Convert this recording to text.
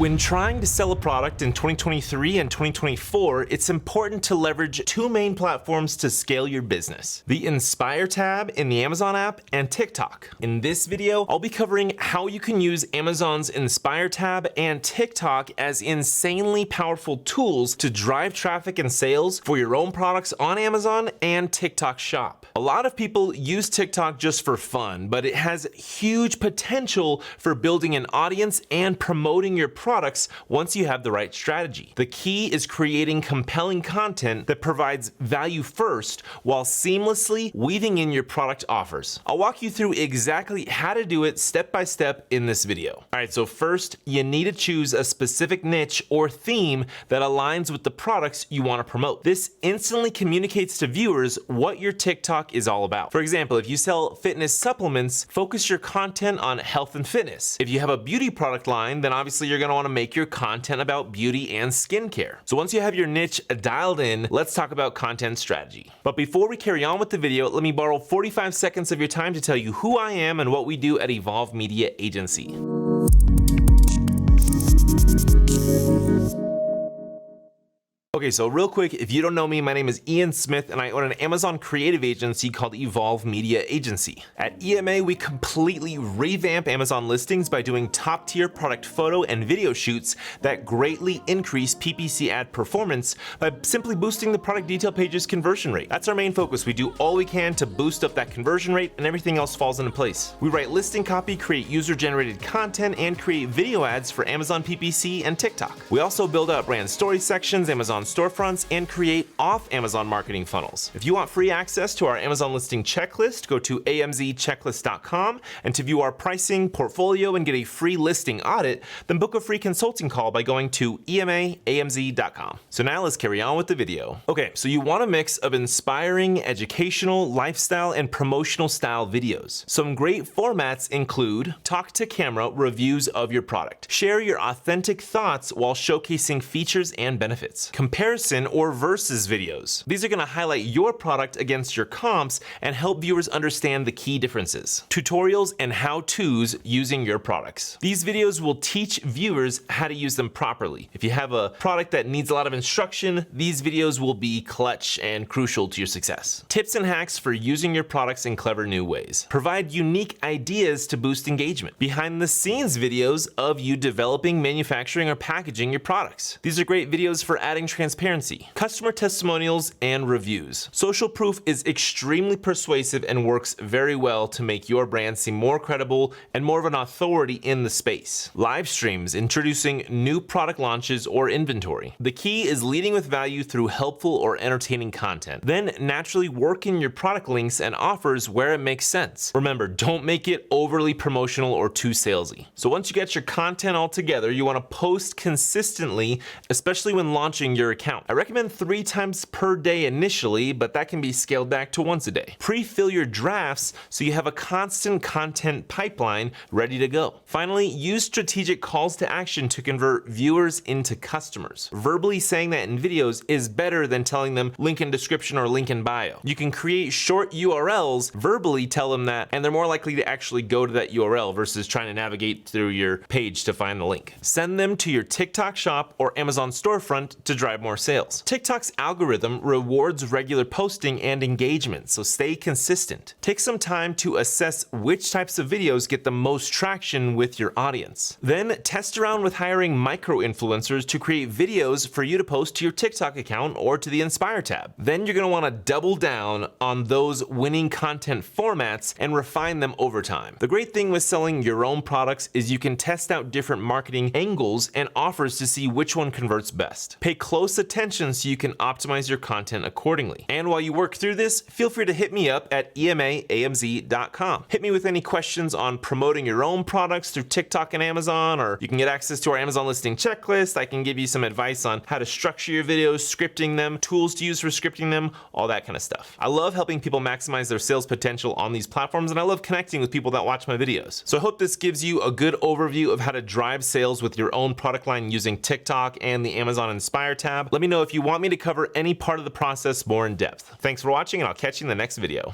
When trying to sell a product in 2023 and 2024, it's important to leverage two main platforms to scale your business: the Inspire tab in the Amazon app and TikTok. In this video, I'll be covering how you can use Amazon's Inspire tab and TikTok as insanely powerful tools to drive traffic and sales for your own products on Amazon and TikTok Shop. A lot of people use TikTok just for fun, but it has huge potential for building an audience and promoting your products once you have the right strategy. The key is creating compelling content that provides value first while seamlessly weaving in your product offers. I'll walk you through exactly how to do it step by step in this video. All right, so first, you need to choose a specific niche or theme that aligns with the products you want to promote. This instantly communicates to viewers what your TikTok is all about. For example, if you sell fitness supplements, focus your content on health and fitness. If you have a beauty product line, then obviously you're going to want to make your content about beauty and skincare. So once you have your niche dialed in, let's talk about content strategy. But before we carry on with the video, let me borrow 45 seconds of your time to tell you who I am and what we do at Evolve Media Agency. Okay, so real quick, if you don't know me, my name is Ian Smith and I own an Amazon creative agency called Evolve Media Agency. At EMA, we completely revamp Amazon listings by doing top-tier product photo and video shoots that greatly increase PPC ad performance by simply boosting the product detail page's conversion rate. That's our main focus. We do all we can to boost up that conversion rate and everything else falls into place. We write listing copy, create user-generated content, and create video ads for Amazon PPC and TikTok. We also build out brand story sections, Amazon storefronts, and create off Amazon marketing funnels. If you want free access to our Amazon listing checklist, go to amzchecklist.com, and to view our pricing, portfolio, and get a free listing audit, then book a free consulting call by going to emaamz.com. So now let's carry on with the video. Okay, so you want a mix of inspiring, educational, lifestyle, and promotional style videos. Some great formats include talk to camera reviews of your product. Share your authentic thoughts while showcasing features and benefits. Comparison or versus videos. These are going to highlight your product against your comps and help viewers understand the key differences. Tutorials and how-tos using your products. These videos will teach viewers how to use them properly. If you have a product that needs a lot of instruction, these videos will be clutch and crucial to your success. Tips and hacks for using your products in clever new ways. Provide unique ideas to boost engagement. Behind the scenes videos of you developing, manufacturing, or packaging your products. These are great videos for adding transparency, customer testimonials, and reviews. Social proof is extremely persuasive and works very well to make your brand seem more credible and more of an authority in the space. Live streams introducing new product launches or inventory. The key is leading with value through helpful or entertaining content. Then naturally work in your product links and offers where it makes sense. Remember, don't make it overly promotional or too salesy. So once you get your content all together, you want to post consistently, especially when launching your account. I recommend 3 times per day initially, but that can be scaled back to once a day. Pre-fill your drafts so you have a constant content pipeline ready to go. Finally, use strategic calls to action to convert viewers into customers. Verbally saying that in videos is better than telling them link in description or link in bio. You can create short URLs, verbally tell them that, and they're more likely to actually go to that URL versus trying to navigate through your page to find the link. Send them to your TikTok shop or Amazon storefront to drive more sales. TikTok's algorithm rewards regular posting and engagement, so stay consistent. Take some time to assess which types of videos get the most traction with your audience. Then test around with hiring micro-influencers to create videos for you to post to your TikTok account or to the Inspire tab. Then you're going to want to double down on those winning content formats and refine them over time. The great thing with selling your own products is you can test out different marketing angles and offers to see which one converts best. Pay close attention so you can optimize your content accordingly. And while you work through this, feel free to hit me up at emaamz.com. Hit me with any questions on promoting your own products through TikTok and Amazon, or you can get access to our Amazon listing checklist. I can give you some advice on how to structure your videos, scripting them, tools to use for scripting them, all that kind of stuff. I love helping people maximize their sales potential on these platforms, and I love connecting with people that watch my videos. So I hope this gives you a good overview of how to drive sales with your own product line using TikTok and the Amazon Inspire tab. Let me know if you want me to cover any part of the process more in depth. Thanks for watching, and I'll catch you in the next video.